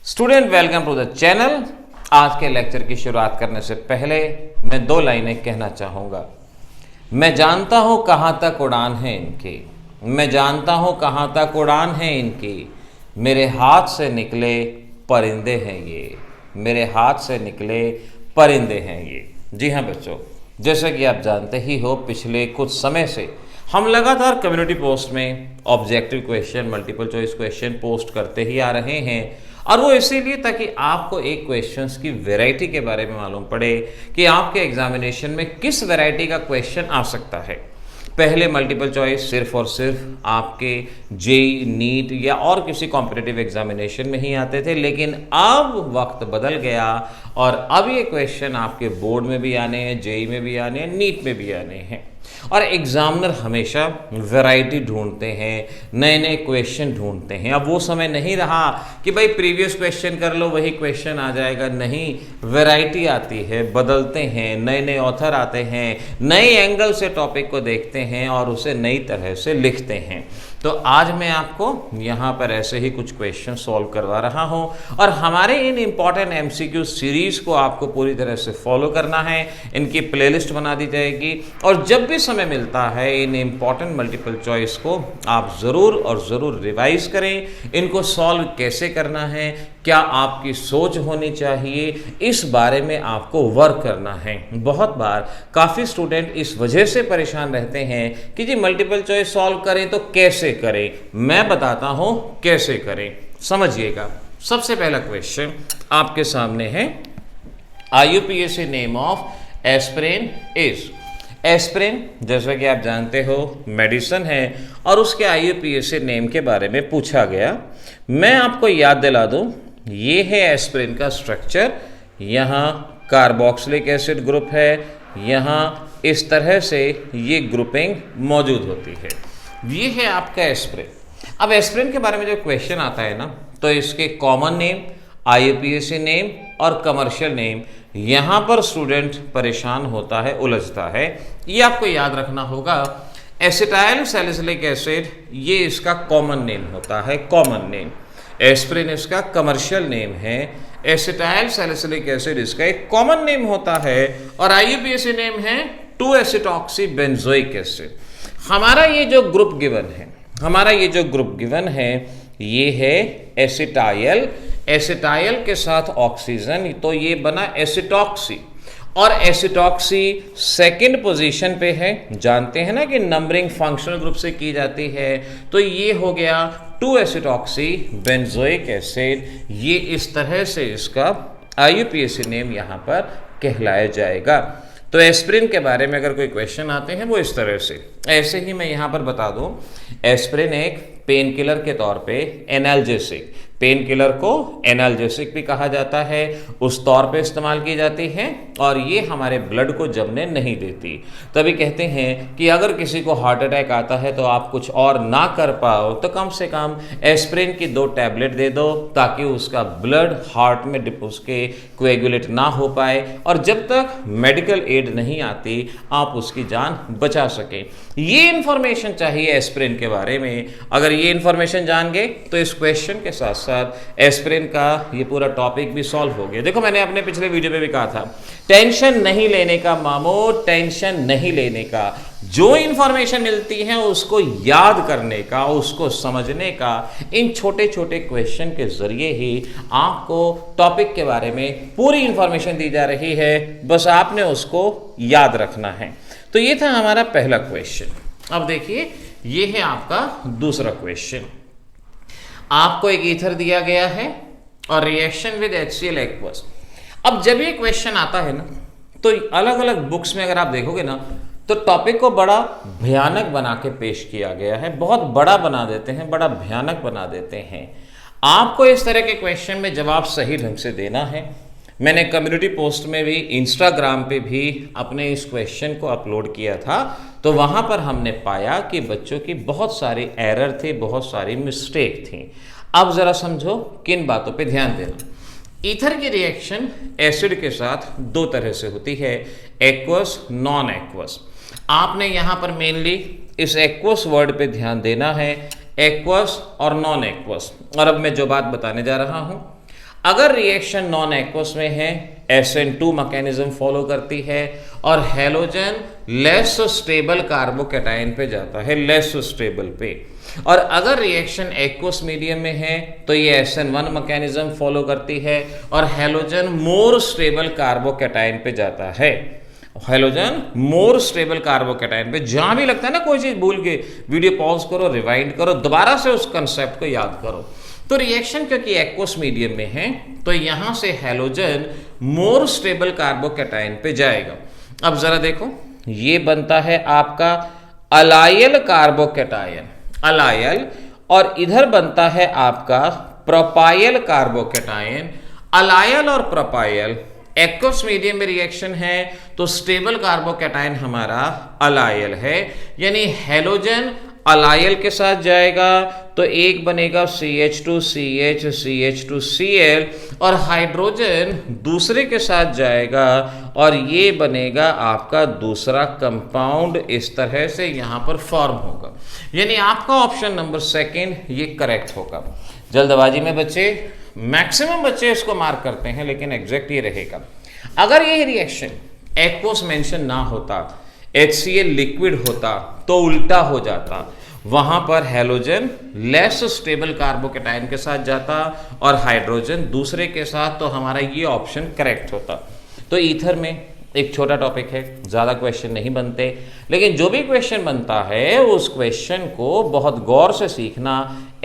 Student welcome to the channel. आज के lecture की शुरुआत करने से पहले मैं दो लाइनें कहना चाहूँगा। मैं जानता हूँ कहाँ तक उड़ान है इनकी, मैं जानता हूँ कहाँ तक उड़ान है इनकी, मेरे हाथ से निकले परिंदे हैं ये, मेरे हाथ से निकले परिंदे हैं ये। जी हाँ बच्चों, जैसा कि आप जानते ही हो पिछले कुछ समय से हम लगातार कम्युनिटी पोस्ट में objective question, multiple choice question post करते ही आ रहे हैं, और वो इसीलिए ताकि आपको एक क्वेश्चंस की वैरायटी के बारे में मालूम पड़े कि आपके एग्जामिनेशन में किस वैरायटी का क्वेश्चन आ सकता है। पहले मल्टीपल चॉइस सिर्फ और सिर्फ आपके जेई, नीट या और किसी कॉम्पिटिटिव एग्जामिनेशन में ही आते थे, लेकिन अब वक्त बदल गया और अब ये क्वेश्चन आपके बोर्ड में भी आने हैं, जेई में भी आने हैं, नीट में भी आने हैं। और एग्जामिनर हमेशा वैरायटी ढूंढते हैं, नए नए क्वेश्चन ढूंढते हैं। अब वो समय नहीं रहा कि भाई प्रीवियस क्वेश्चन कर लो वही क्वेश्चन आ जाएगा, नहीं, वैरायटी आती है, बदलते हैं, नए नए ऑथर आते हैं, नए एंगल से टॉपिक को देखते हैं और उसे नई तरह से लिखते हैं। तो आज मैं आपको यहाँ पर ऐसे ही कुछ क्वेश्चन सॉल्व करवा रहा हूँ और हमारे इन इम्पॉर्टेंट एमसीक्यू सीरीज को आपको पूरी तरह से फॉलो करना है। इनकी प्लेलिस्ट बना दी जाएगी और जब भी समय मिलता है इन इम्पॉर्टेंट मल्टीपल चॉइस को आप ज़रूर और ज़रूर रिवाइज करें। इनको सॉल्व कैसे करना है, क्या आपकी सोच होनी चाहिए, इस बारे में आपको वर्क करना है। बहुत बार काफ़ी स्टूडेंट इस वजह से परेशान रहते हैं कि जी मल्टीपल चॉइस सॉल्व करें तो कैसे करें। मैं बताता हूं कैसे करें, समझिएगा। सबसे पहला क्वेश्चन आपके सामने है, IUPAC name of aspirin is. Aspirin जैसा कि आप जानते हो मेडिसिन है और उसके आईयूपीएसी नेम के बारे में पूछा गया। मैं आपको याद दिला दूं, ये है एस्पिरिन का स्ट्रक्चर। यहाँ कार्बोक्सिलिक एसिड ग्रुप है, यहाँ इस तरह से ये ग्रुपिंग मौजूद होती है। ये है आपका एस्पिरिन। अब एस्पिरिन के बारे में जो क्वेश्चन आता है ना, तो इसके कॉमन नेम, आईयूपीएसी नेम और कमर्शियल नेम, यहाँ पर स्टूडेंट परेशान होता है, उलझता है। ये आपको याद रखना होगा। एसिटाइल सैलिसिलिक एसिड ये इसका कॉमन नेम होता है, कॉमन नेम। एस्पिरिन इसका कमर्शियल नेम है, एसिटाइल सैलिसिलिक एसिड इसका एक कॉमन नेम होता है और आईयूपीएसी नेम है 2-एसिटॉक्सी बेंजोइक एसिड। हमारा ये जो ग्रुप गिवन है, हमारा ये जो ग्रुप गिवन है ये है एसिटाइल, एसिटाइल के साथ ऑक्सीजन, तो ये बना एसिटॉक्सी। और एसिटॉक्सी सेकंड पोजीशन पे है। जानते हैं ना कि नंबरिंग फंक्शनल ग्रुप से की जाती है, तो ये हो गया 2-एसिटॉक्सी बेंजोइक एसिड। ये इस तरह से इसका आईयूपीएसी नेम यहाँ पर कहलाया जाएगा। तो एस्पिरिन के बारे में अगर कोई क्वेश्चन आते हैं वो इस तरह से, ऐसे ही मैं यहाँ पर बता दूं, एस्पिरिन एक पेन किलर के तौर पे, एनाल्जेसिक, पेन किलर को एनाल्जेसिक भी कहा जाता है, उस तौर पे इस्तेमाल की जाती है और ये हमारे ब्लड को जमने नहीं देती। तभी कहते हैं कि अगर किसी को हार्ट अटैक आता है तो आप कुछ और ना कर पाओ तो कम से कम एस्पिरिन की 2 टैबलेट दे दो ताकि उसका ब्लड हार्ट में उसके कोएगुलेट ना हो पाए और जब तक मेडिकल एड नहीं आती आप उसकी जान बचा सकें। ये इंफॉर्मेशन चाहिए एस्पिरिन के बारे में। अगर ये इंफॉर्मेशन जान गए तो इस क्वेश्चन के साथ साथ एस्पिरिन का ये पूरा टॉपिक भी सॉल्व हो गया। देखो मैंने अपने पिछले वीडियो में भी कहा था, टेंशन नहीं लेने का मामो, टेंशन नहीं लेने का। जो इंफॉर्मेशन मिलती है उसको याद करने का, उसको समझने का, इन छोटे छोटे क्वेश्चन के जरिए ही आपको टॉपिक के बारे में पूरी इंफॉर्मेशन दी जा रही है, बस आपने उसको याद रखना है। तो ये था हमारा पहला क्वेश्चन। अब देखिए ये है आपका दूसरा क्वेश्चन। आपको एक ईथर दिया गया है और रिएक्शन विद HCl एक्वस। अब जब ये क्वेश्चन आता है ना, तो अलग अलग बुक्स में अगर आप देखोगे ना तो टॉपिक को बड़ा भयानक बना के पेश किया गया है, बहुत बड़ा बना देते हैं, बड़ा भयानक बना देते हैं। आपको इस तरह के क्वेश्चन में जवाब सही ढंग से देना है। मैंने कम्युनिटी पोस्ट में भी, इंस्टाग्राम पे भी अपने इस क्वेश्चन को अपलोड किया था, तो वहाँ पर हमने पाया कि बच्चों की बहुत सारी एरर थे, बहुत सारी मिस्टेक थी। अब ज़रा समझो किन बातों पे ध्यान देना। ईथर की रिएक्शन एसिड के साथ 2 तरह से होती है, एक्वस, नॉन एक्वस। आपने यहाँ पर मेनली इस एक्वस वर्ड पे ध्यान देना है, एक्वस और नॉन एक्वस। और अब मैं जो बात बताने जा रहा हूँ, अगर रिएक्शन नॉन एक्वस में है SN2 मैकेनिज्म फॉलो करती है और हैलोजन लेस स्टेबल कार्बोकैटायन पे जाता है, लेस स्टेबल पे। और अगर रिएक्शन एक्वस मीडियम में है तो ये SN1 मैकेनिज्म फॉलो करती है और हैलोजन मोर स्टेबल कार्बोकैटायन पे जाता है। हैलोजन मोर स्टेबल कार्बोकैटायन पे जहां भी लगता है ना कोई चीज भूल गए, वीडियो पॉज करो, रिवाइंड करो, दोबारा से उस कंसेप्ट को याद करो। तो रिएक्शन क्योंकि एक्वस मीडियम में है तो यहां से हैलोजन मोर स्टेबल कार्बोकैटायन पे जाएगा। अब जरा देखो, ये बनता है आपका अलायल कार्बोकैटायन, अलायल, और इधर बनता है आपका प्रोपायल कार्बोकैटायन। अलायल और प्रोपायल एक्वस मीडियम में रिएक्शन है तो स्टेबल कार्बोकैटायन हमारा अलायल है, यानी हैलोजन अलायल के साथ जाएगा तो एक बनेगा CH2CH CH2Cl और हाइड्रोजन दूसरे के साथ जाएगा और ये बनेगा आपका दूसरा कंपाउंड। इस तरह से यहां पर फॉर्म होगा, यानी आपका ऑप्शन नंबर सेकंड ये करेक्ट होगा। जल्दबाजी में बच्चे, मैक्सिमम बच्चे इसको मार्क करते हैं लेकिन एग्जैक्ट ये रहेगा। अगर ये रिएक्शन एक्वस मेंशन ना होता, HCl लिक्विड होता तो उल्टा हो जाता, वहां पर हैलोजन लेस स्टेबल कार्बोकैटायन के साथ जाता और हाइड्रोजन दूसरे के साथ, तो हमारा ये ऑप्शन करेक्ट होता। तो ईथर में एक छोटा टॉपिक है, ज़्यादा क्वेश्चन नहीं बनते, लेकिन जो भी क्वेश्चन बनता है उस क्वेश्चन को बहुत गौर से सीखना।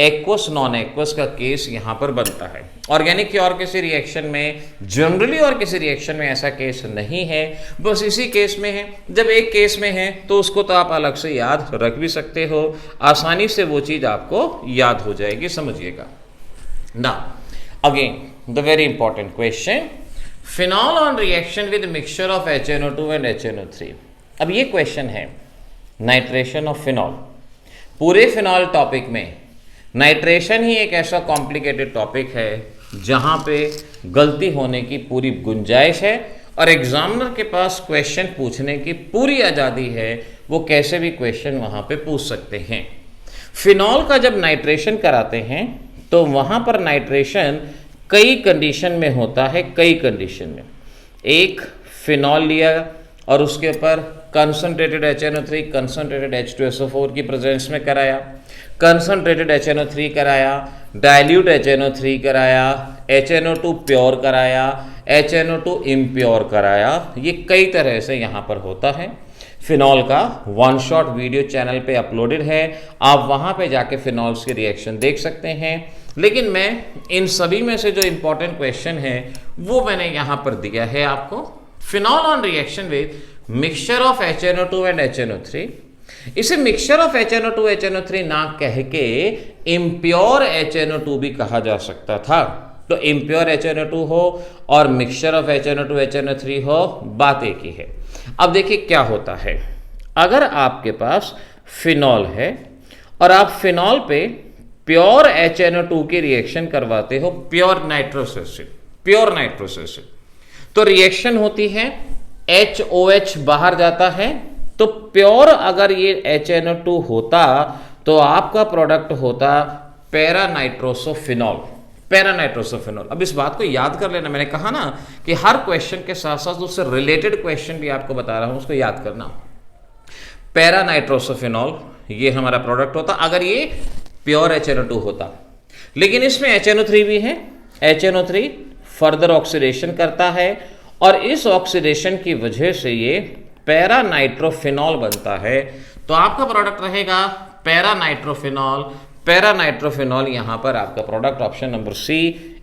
एक्वस नॉन एक्वस का केस यहाँ पर बनता है, ऑर्गेनिक की और किसी रिएक्शन में, जनरली और किसी रिएक्शन में ऐसा केस नहीं है, बस इसी केस में है। जब एक केस में है तो उसको तो आप अलग से याद रख भी सकते हो, आसानी से वो चीज़ आपको याद हो जाएगी, समझिएगा ना। Again the very important question, phenol on reaction with mixture of HNO2 and HNO3। अब ये क्वेश्चन है नाइट्रेशन ऑफ फिनॉल। पूरे फिनॉल टॉपिक में नाइट्रेशन ही एक ऐसा कॉम्प्लिकेटेड टॉपिक है जहां पे गलती होने की पूरी गुंजाइश है और एग्जामिनर के पास क्वेश्चन पूछने की पूरी आज़ादी है, वो कैसे भी क्वेश्चन वहां पे पूछ सकते हैं। फिनॉल का जब नाइट्रेशन कराते हैं तो वहां पर नाइट्रेशन कई कंडीशन में होता है, कई कंडीशन में। एक फिनॉल लिया और उसके ऊपर कंसंट्रेटेड HNO3, कंसंट्रेटेड H2SO4 की प्रेजेंस में कराया, कंसंट्रेटेड HNO3 कराया, डाइल्यूट HNO3 कराया, HNO2 प्योर कराया, HNO2 इम्प्योर कराया। ये कई तरह से यहाँ पर होता है। फिनॉल का वन शॉट वीडियो चैनल पे अपलोडेड है, आप वहाँ पे जाके फिनॉल्स की रिएक्शन देख सकते हैं। लेकिन मैं इन सभी में से जो इंपॉर्टेंट क्वेश्चन है वो मैंने यहाँ पर दिया है आपको। Phenol on reaction with mixture of HNO2 and HNO3, इसे मिक्सचर ऑफ HNO2 HNO3 ना कह के इम्प्योर HNO2 भी कहा जा सकता था। तो इम्प्योर HNO2 हो और मिक्सचर ऑफ HNO2 HNO3 हो, बात एक ही है। अब देखिए क्या होता है, अगर आपके पास फिनॉल है और आप फिनॉल पे प्योर HNO2 की रिएक्शन करवाते हो, pure nitrous acid, pure nitrous acid, तो रिएक्शन होती है, HOH बाहर जाता है, तो प्योर अगर ये HNO2 होता तो आपका प्रोडक्ट होता पैरानाइट्रोसोफिनॉल, पैरानाइट्रोसोफिनॉल। अब इस बात को याद कर लेना, मैंने कहा ना कि हर क्वेश्चन के साथ साथ उससे रिलेटेड क्वेश्चन भी आपको बता रहा हूं, उसको याद करना। पैरानाइट्रोसोफिनॉल ये हमारा प्रोडक्ट होता अगर ये प्योर HNO2 होता, लेकिन इसमें HNO3 भी है। HNO3 फर्दर ऑक्सीडेशन करता है और इस ऑक्सीडेशन की वजह से ये पैरानाइट्रोफिनॉल बनता है, तो आपका प्रोडक्ट रहेगा पैरानाइट्रोफिनॉल। पैरानाइट्रोफिनॉल यहाँ पर आपका प्रोडक्ट ऑप्शन नंबर C,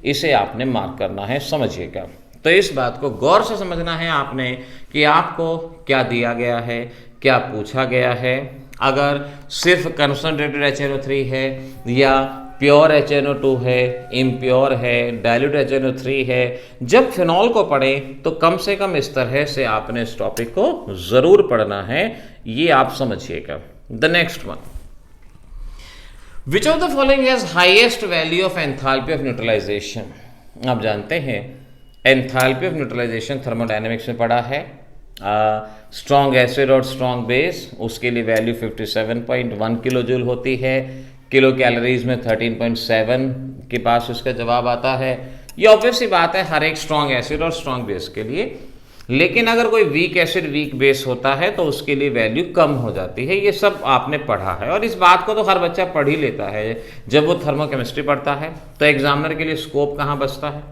इसे आपने मार्क करना है, समझिएगा। तो इस बात को गौर से समझना है आपने कि आपको क्या दिया गया है, क्या पूछा गया है। अगर सिर्फ कंसंट्रेटेड HNO3 है या प्योर HNO2 है, इम्प्योर है, डाइल्यूट HNO3 है, जब फिनॉल को पढ़ें तो कम से कम इस तरह से आपने इस टॉपिक को जरूर पढ़ना है, ये आप समझिएगा। The next one, which of the following has highest value of enthalpy of neutralization. आप जानते हैं एंथैल्पी ऑफ न्यूट्रलाइजेशन थर्मोडायनेमिक्स में पढ़ा है। स्ट्रॉन्ग एसिड और स्ट्रॉन्ग बेस, उसके लिए वैल्यू 57.1 किलो जूल होती है। किलो कैलोरीज में 13.7 के पास इसका जवाब आता है। ये ऑब्वियस सी बात है हर एक स्ट्रॉन्ग एसिड और स्ट्रॉन्ग बेस के लिए, लेकिन अगर कोई वीक एसिड वीक बेस होता है तो उसके लिए वैल्यू कम हो जाती है। ये सब आपने पढ़ा है और इस बात को तो हर बच्चा पढ़ ही लेता है जब वो थर्मोकेमिस्ट्री पढ़ता है। तो एग्जामिनर के लिए स्कोप कहाँ बचता है?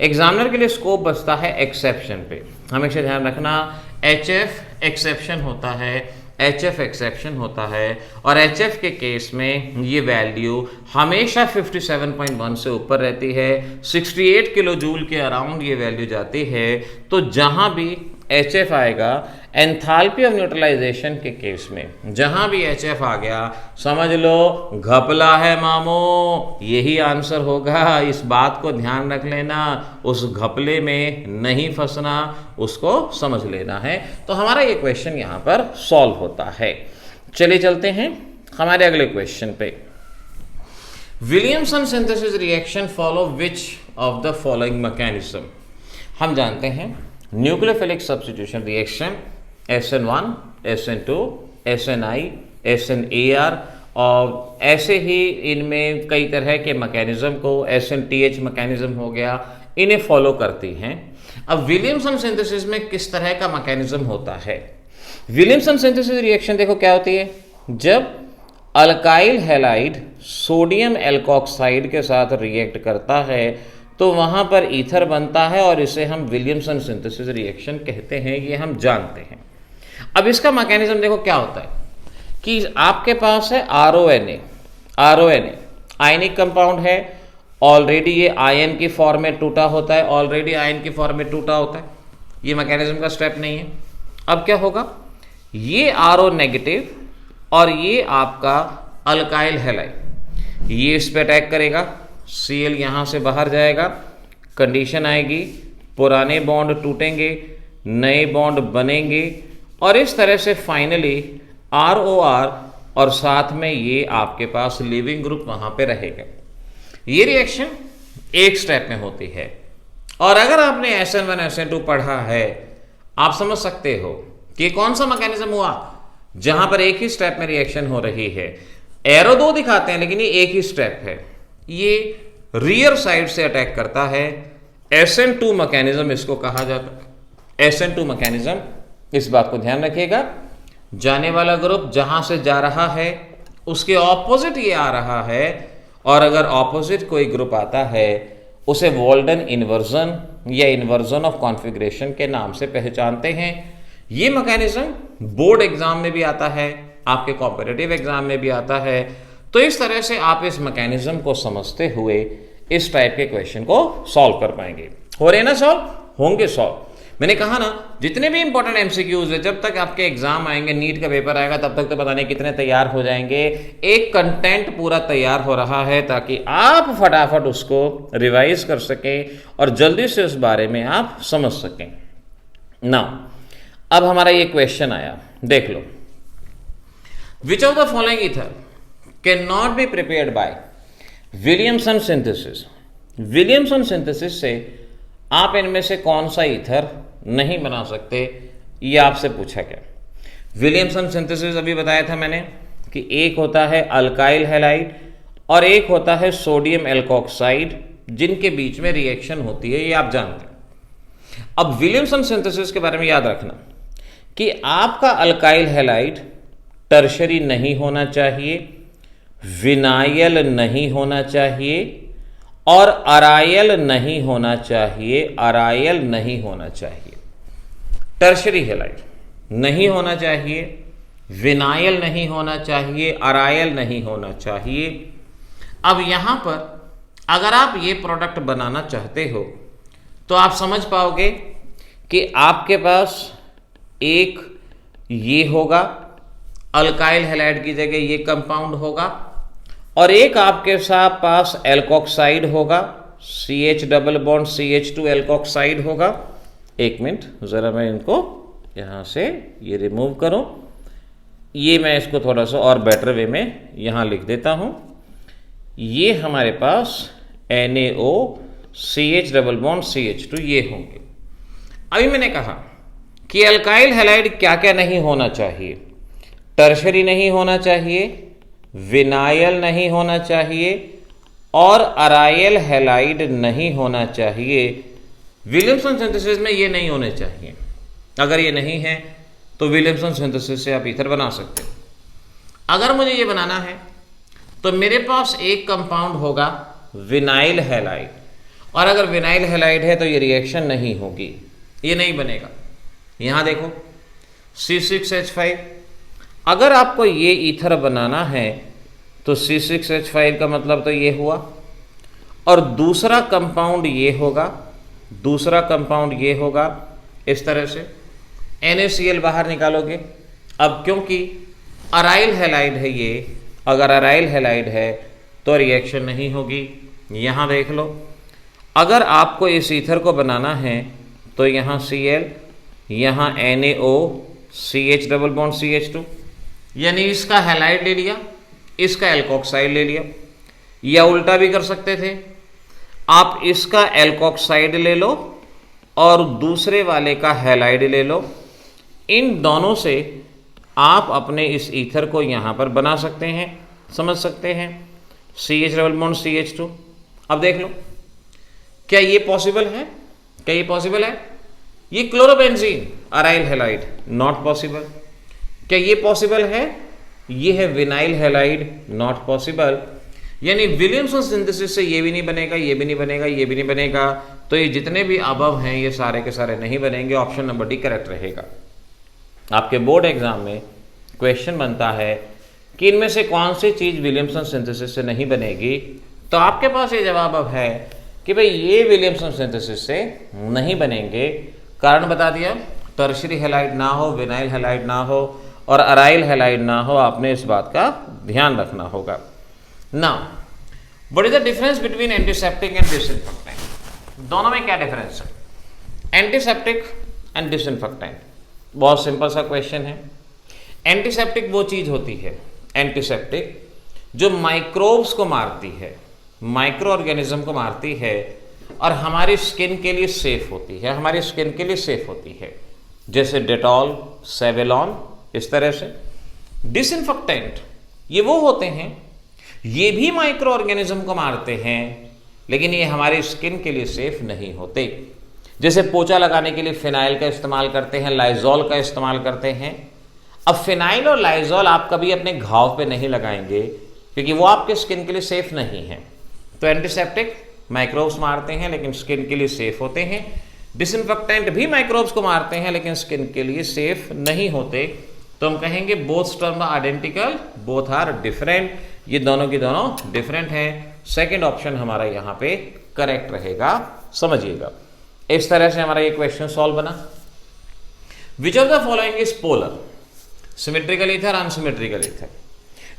एग्जामिनर के लिए स्कोप बचता है एक्सेप्शन पे। हमेशा ध्यान रखना, HF एक्सेप्शन होता है, HF एक्सेप्शन होता है और HF के केस में ये वैल्यू हमेशा 57.1 से ऊपर रहती है। 68 किलो जूल के अराउंड ये वैल्यू जाती है। तो जहाँ भी HF आएगा एंथैल्पी ऑफ न्यूट्रलाइजेशन के केस में, जहाँ भी HF आ गया समझ लो घपला है मामो, यही आंसर होगा। इस बात को ध्यान रख लेना, उस घपले में नहीं फंसना, उसको समझ लेना है। तो हमारा ये क्वेश्चन यहाँ पर सॉल्व होता है। चलिए चलते हैं हमारे अगले क्वेश्चन पे। Williamson synthesis reaction follow which of the following mechanism? हम जानते हैं nucleophilic substitution reaction SN1, SN2, SNI, SNAR और ऐसे ही इनमें कई तरह के मैकेनिज्म को SNTH मैकेनिज्म हो गया, इन्हें फॉलो करती हैं। अब विलियमसन सिंथेसिस में किस तरह का मैकेनिज्म होता है? विलियमसन सिंथेसिस रिएक्शन देखो क्या होती है, जब अल्काइल हैलाइड सोडियम एल्कोक्साइड के साथ रिएक्ट करता है तो वहां पर ईथर बनता है और इसे हम विलियमसन सिंथेसिस रिएक्शन कहते हैं, ये हम जानते हैं। अब इसका मैकेनिज्म देखो क्या होता है कि आपके पास है RONA आयनिक कंपाउंड है, ऑलरेडी ये आयन की फॉर्म में टूटा होता है, ऑलरेडी आयन की फॉर्म में टूटा होता है, ये मैकेनिज्म का स्टेप नहीं है। अब क्या होगा, ये RO नेगेटिव और ये आपका अल्काइल हैलाइड ये इस पे अटैक करेगा, Cl यहां से बाहर जाएगा, कंडीशन आएगी, पुराने बॉन्ड टूटेंगे, नए बॉन्ड बनेंगे और इस तरह से फाइनली ROR और साथ में ये आपके पास लिविंग ग्रुप वहां पे रहेगा। ये रिएक्शन एक स्टेप में होती है और अगर आपने SN1 SN2 पढ़ा है आप समझ सकते हो कि कौन सा मैकेनिज्म हुआ जहां पर एक ही स्टेप में रिएक्शन हो रही है। एरो दो दिखाते हैं लेकिन ये एक ही स्टेप है, ये रियर साइड से अटैक करता है। SN2 मैकेनिज्म इसको कहा जाता है, SN2 मैकेनिज्म। इस बात को ध्यान रखिएगा, जाने वाला ग्रुप जहां से जा रहा है उसके ऑपोजिट ये आ रहा है और अगर ऑपोजिट कोई ग्रुप आता है उसे वॉल्डन इन्वर्जन या इन्वर्जन ऑफ कॉन्फ़िगरेशन के नाम से पहचानते हैं। ये मैकेनिज्म बोर्ड एग्जाम में भी आता है, आपके कॉम्पिटिटिव एग्जाम में भी आता है। तो इस तरह से आप इस मैकेनिज्म को समझते हुए इस टाइप के क्वेश्चन को सॉल्व कर पाएंगे। हो रहे ना सॉल्व? होंगे सॉल्व। मैंने कहा ना जितने भी इंपॉर्टेंट एमसीक्यूज है जब तक आपके एग्जाम आएंगे, नीट का पेपर आएगा तब तक तो पता नहीं कितने तैयार हो जाएंगे। एक कंटेंट पूरा तैयार हो रहा है ताकि आप फटाफट उसको रिवाइज कर सकें और जल्दी से उस बारे में आप समझ सकें ना। अब हमारा ये क्वेश्चन आया, देख लो, which of the following ether cannot be prepared by Williamson synthesis? Williamson synthesis से आप इनमें से कौन सा ईथर नहीं बना सकते, ये आपसे पूछा गया। विलियमसन सिंथेसिस अभी बताया था मैंने कि एक होता है अल्काइल हैलाइड और एक होता है सोडियम एल्कोक्साइड, जिनके बीच में रिएक्शन होती है, ये आप जानते हैं। अब विलियमसन सिंथेसिस के बारे में याद रखना कि आपका अल्काइल हैलाइड टर्शरी नहीं होना चाहिए, विनाइल नहीं होना चाहिए और अराइल नहीं होना चाहिए, अराइल नहीं होना चाहिए। टर्शरी हैलाइड नहीं होना चाहिए, विनाइल नहीं होना चाहिए, अराइल नहीं होना चाहिए। अब यहां पर अगर आप ये प्रोडक्ट बनाना चाहते हो तो आप समझ पाओगे कि आपके पास एक ये होगा, अल्काइल हैलाइड की जगह ये कंपाउंड होगा और एक आपके साथ पास एल्कोक्साइड होगा, CH double bond CH2 alkoxide होगा। एक मिनट ज़रा मैं इनको यहाँ से ये रिमूव करूँ, ये मैं इसको थोड़ा सा और बेटर वे में यहाँ लिख देता हूँ। ये हमारे पास NaO CH double bond CH2 ये होंगे। अभी मैंने कहा कि अल्काइल हैलाइड क्या क्या नहीं होना चाहिए, टर्शरी नहीं होना चाहिए, विनाइल नहीं होना चाहिए और अराइल हैलाइड नहीं होना चाहिए। विलियमसन सिंथेसिस में ये नहीं होने चाहिए। अगर ये नहीं है तो विलियमसन सिंथेसिस से आप ईथर बना सकते हो। अगर मुझे ये बनाना है तो मेरे पास एक कंपाउंड होगा विनाइल हैलाइड, और अगर विनाइल हैलाइड है तो ये रिएक्शन नहीं होगी, ये नहीं बनेगा। यहां देखो C6H5, अगर आपको ये ईथर बनाना है तो C6H5 का मतलब तो ये हुआ, और दूसरा कंपाउंड ये होगा, दूसरा कंपाउंड ये होगा। इस तरह से NaCl बाहर निकालोगे। अब क्योंकि अराइल हैलाइड है ये, अगर अराइल हैलाइड है तो रिएक्शन नहीं होगी। यहाँ देख लो, अगर आपको इस ईथर को बनाना है तो यहाँ Cl, यहाँ NaOCH डबल बॉन्ड CH2, यानी इसका हैलाइड ले लिया, इसका एल्कोक्साइड ले लिया, या उल्टा भी कर सकते थे, आप इसका एल्कोक्साइड ले लो और दूसरे वाले का हैलाइड ले लो। इन दोनों से आप अपने इस ईथर को यहाँ पर बना सकते हैं, समझ सकते हैं, CH डबल बॉन्ड CH2। अब देख लो, क्या ये पॉसिबल है? क्या ये पॉसिबल है? ये chlorobenzene aryl halide, not possible. क्या ये पॉसिबल है? ये है विनाइल हैलाइड, नॉट पॉसिबल। यानी विलियमसन सिंथेसिस से ये भी नहीं बनेगा, ये भी नहीं बनेगा, ये भी नहीं बनेगा। तो ये जितने भी अबव हैं ये सारे के सारे नहीं बनेंगे। ऑप्शन नंबर डी करेक्ट रहेगा। आपके बोर्ड एग्जाम में क्वेश्चन बनता है कि इनमें से कौन सी चीज विलियमसन सिंथेसिस से नहीं बनेगी, तो आपके पास ये जवाब अब है कि भाई ये विलियमसन सिंथेसिस से नहीं बनेंगे। कारण बता दिया, टर्शियरी हैलाइड ना हो, विनाइल हैलाइड ना हो और अराइल हैलाइड ना हो। आपने इस बात का ध्यान रखना होगा। Now what is the difference between antiseptic and disinfectant? दोनों में क्या डिफरेंस है? एंटीसेप्टिक एंड डिसइंफेक्टेंट, बहुत सिंपल सा क्वेश्चन है। एंटीसेप्टिक वो चीज होती है, एंटीसेप्टिक जो माइक्रोब्स को मारती है, माइक्रो ऑर्गेनिज्म को मारती है और हमारी स्किन के लिए सेफ होती है, हमारी स्किन के लिए सेफ होती है, जैसे डेटॉल, सेवेलॉन, इस तरह से। डिसइंफेक्टेंट ये वो होते हैं, ये भी माइक्रो ऑर्गेनिज्म को मारते हैं, लेकिन ये हमारी स्किन के लिए सेफ नहीं होते। जैसे पोछा लगाने के लिए फिनाइल का इस्तेमाल करते हैं, लाइजॉल का इस्तेमाल करते हैं। अब फिनाइल और लाइजॉल आप कभी अपने घाव पे नहीं लगाएंगे क्योंकि वो आपके स्किन के लिए सेफ नहीं है। तो एंटीसेप्टिक माइक्रोब्स मारते हैं लेकिन स्किन के लिए सेफ होते हैं। डिसइंफेक्टेंट भी माइक्रोब्स को मारते हैं लेकिन स्किन के लिए सेफ नहीं होते। तो हम कहेंगे both term are identical, both are different. ये दोनों की दोनों डिफरेंट हैं। सेकंड ऑप्शन हमारा यहाँ पे करेक्ट रहेगा, समझिएगा। इस तरह से हमारा ये क्वेश्चन सॉल्व बना। विच of the following is polar? Symmetrical ether, unsymmetrical ether.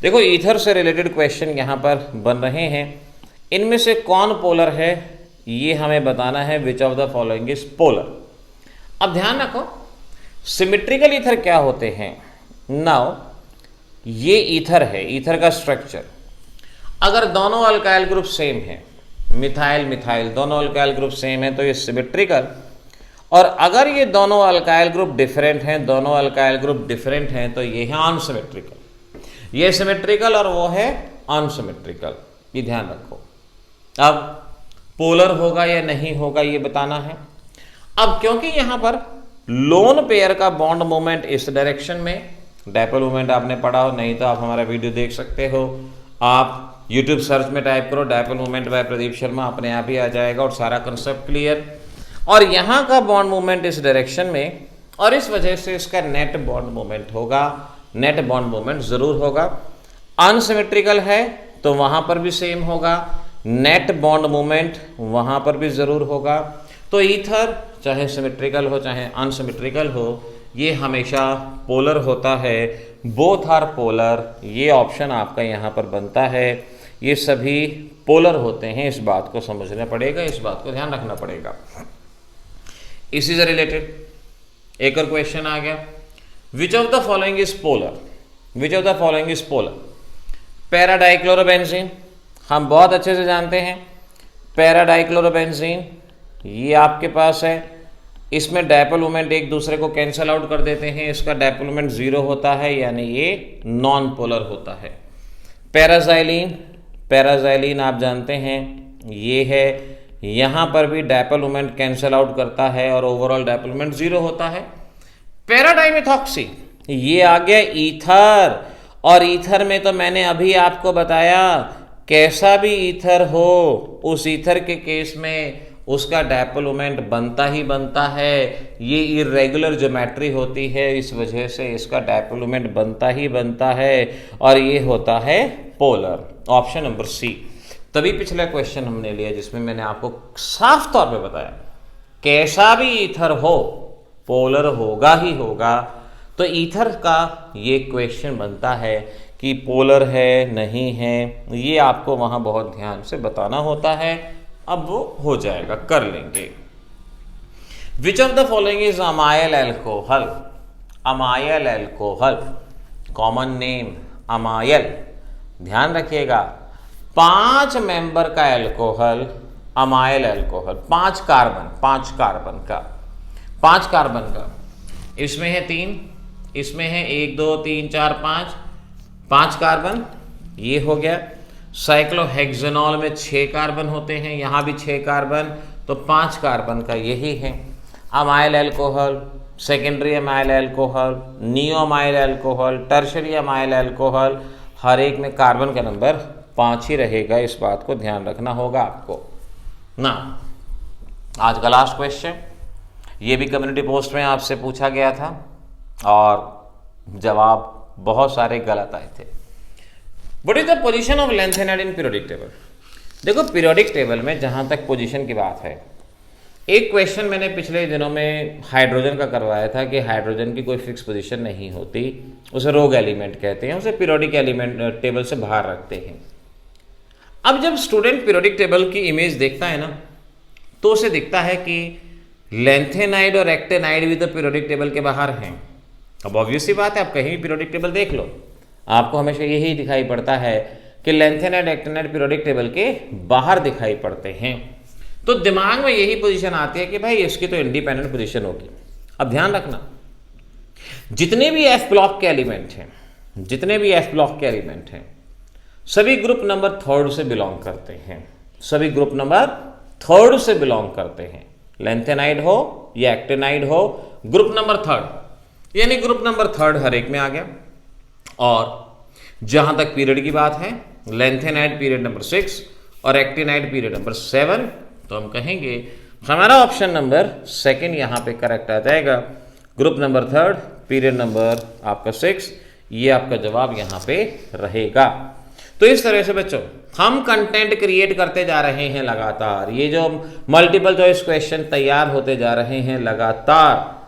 देखो ईथर से रिलेटेड क्वेश्चन यहाँ पर बन रहे हैं। इनमें से कौन पोलर है ये हमें बताना है। विच of the following is polar. अब ध्यान रखो, सिमेट्रिकल ईथर क्या होते हैं। नाउ ये ईथर है, ईथर का स्ट्रक्चर। अगर दोनों अल्काइल ग्रुप सेम है, मिथाइल मिथाइल दोनों अल्काइल ग्रुप सेम है तो ये सिमेट्रिकल। और अगर ये दोनों अल्काइल ग्रुप डिफरेंट हैं, दोनों अल्काइल ग्रुप डिफरेंट हैं तो ये है अनसिमेट्रिकल। ये सिमेट्रिकल और वो है अनसिमेट्रिकल, ये ध्यान रखो। अब पोलर होगा या नहीं होगा ये बताना है। अब क्योंकि यहां पर लोन पेयर का बॉन्ड मोमेंट इस डायरेक्शन में, डायपोल मोमेंट आपने पढ़ा हो, नहीं तो आप हमारा वीडियो देख सकते हो। आप यूट्यूब सर्च में टाइप करो dipole moment bye Pradeep Sharma, अपने आप ही आ जाएगा और सारा कंसेप्ट क्लियर। और यहाँ का बॉन्ड मोमेंट इस डायरेक्शन में, और इस वजह से इसका नेट बॉन्ड मोमेंट होगा, नेट बॉन्ड मोमेंट जरूर होगा। अनसिमेट्रिकल है तो वहां पर भी सेम होगा, नेट बॉन्ड मोमेंट वहां पर भी जरूर होगा। तो ईथर चाहे सिमेट्रिकल हो चाहे अनसिमेट्रिकल हो, ये हमेशा पोलर होता है। बोथ आर पोलर, ये ऑप्शन आपका यहाँ पर बनता है। ये सभी पोलर होते हैं, इस बात को समझना पड़ेगा, इस बात को ध्यान रखना पड़ेगा। इसी से रिलेटेड एक और क्वेश्चन आ गया। Which of the following is polar? Which of the following is polar? Paradichlorobenzene हम बहुत अच्छे से जानते हैं। पैराडाइक्लोरोबेंजीन ये आपके पास है, इसमें डायपोल मोमेंट एक दूसरे को कैंसल आउट कर देते हैं, इसका डायपोल मोमेंट 0 होता है, यानी ये नॉन पोलर होता है। पैराजाइलिन, पैराज़ाइलिन आप जानते हैं ये है, यहाँ पर भी डायपोल मोमेंट कैंसल आउट करता है और ओवरऑल डायपोल मोमेंट 0 होता है। पैराडाइमेथॉक्सी ये आ गया ईथर, और ईथर में तो मैंने अभी आपको बताया कैसा भी ईथर हो उस ईथर के केस में उसका डायपोल मोमेंट बनता ही बनता है। ये इरेगुलर ज्योमेट्री होती है, इस वजह से इसका डायपोल मोमेंट बनता ही बनता है और ये होता है पोलर। Option number C. तभी पिछला क्वेश्चन हमने लिया जिसमें मैंने आपको साफ तौर पे बताया कैसा भी ईथर हो पोलर होगा ही होगा। तो ईथर का ये क्वेश्चन बनता है कि पोलर है नहीं है, ये आपको वहां बहुत ध्यान से बताना होता है। अब वो हो जाएगा, कर लेंगे। विच of the following is amyl alcohol? Amyl alcohol, common name amyl, ध्यान रखिएगा 5 मेंबर का एल्कोहल अमाइल एल्कोहल, 5 कार्बन का, इसमें है 3, इसमें है 1 2 3 4 5 कार्बन, ये हो गया। साइक्लोहेक्सेनॉल में 6 कार्बन होते हैं, यहाँ भी 6 कार्बन, तो 5 कार्बन का यही है amyl alcohol. Secondary amyl alcohol, neo amyl alcohol, tertiary amyl alcohol, हर एक में कार्बन का नंबर 5 ही रहेगा, इस बात को ध्यान रखना होगा आपको ना। आज का लास्ट क्वेश्चन, ये भी कम्युनिटी पोस्ट में आपसे पूछा गया था और जवाब बहुत सारे गलत आए थे। What is the position of lanthanide in periodic table? देखो पीरियोडिक टेबल में जहां तक पोजीशन की बात है, एक क्वेश्चन मैंने पिछले दिनों में हाइड्रोजन का करवाया था कि हाइड्रोजन की कोई फिक्स पोजीशन नहीं होती, उसे रोग एलिमेंट कहते हैं, उसे पीरियोडिक एलिमेंट टेबल से बाहर रखते हैं। अब जब स्टूडेंट पीरियोडिक टेबल की इमेज देखता है ना, तो उसे दिखता है कि लैंथेनाइड और एक्टेनाइड भी तो पीरियोडिक टेबल के बाहर हैं। अब ऑब्वियस सी बात है, आप कहीं भी पीरियोडिक टेबल देख लो, आपको हमेशा यही दिखाई पड़ता है कि लैंथेनाइड एक्टेनाइड पीरियोडिक टेबल के बाहर दिखाई पड़ते हैं। तो दिमाग में यही पोजीशन आती है कि भाई इसकी तो इंडिपेंडेंट पोजीशन होगी। अब ध्यान रखना, जितने भी एफ ब्लॉक के एलिमेंट हैं, सभी ग्रुप नंबर 3 से बिलोंग करते हैं, लैंथेनाइड हो या एक्टेनाइड हो, ग्रुप नंबर 3, यानी ग्रुप नंबर 3 हर एक में आ गया। और जहां तक पीरियड की बात है, लैंथेनाइड पीरियड नंबर 6 और एक्टेनाइड पीरियड नंबर 7, तो हम कहेंगे हमारा ऑप्शन नंबर 2 यहां पे करेक्ट आ जाएगा। ग्रुप नंबर 3 पीरियड नंबर आपका 6, ये आपका जवाब यहां पे रहेगा। तो इस तरह से बच्चों हम कंटेंट क्रिएट करते जा रहे हैं लगातार। ये जो मल्टीपल चॉइस क्वेश्चन तैयार होते जा रहे हैं लगातार,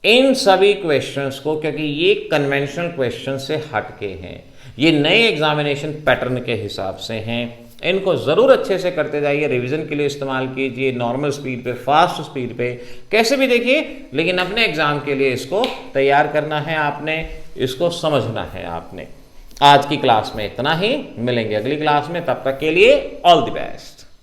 इन सभी क्वेश्चंस को, क्योंकि ये कन्वेंशनल क्वेश्चन से हटके हैं, ये नए एग्जामिनेशन पैटर्न के हिसाब से हैं, इनको ज़रूर अच्छे से करते जाइए, रिवीजन के लिए इस्तेमाल कीजिए, नॉर्मल स्पीड पे, फास्ट स्पीड पे, कैसे भी देखिए, लेकिन अपने एग्जाम के लिए इसको तैयार करना है आपने, इसको समझना है आपने। आज की क्लास में इतना ही, मिलेंगे अगली क्लास में, तब तक के लिए ऑल द बेस्ट।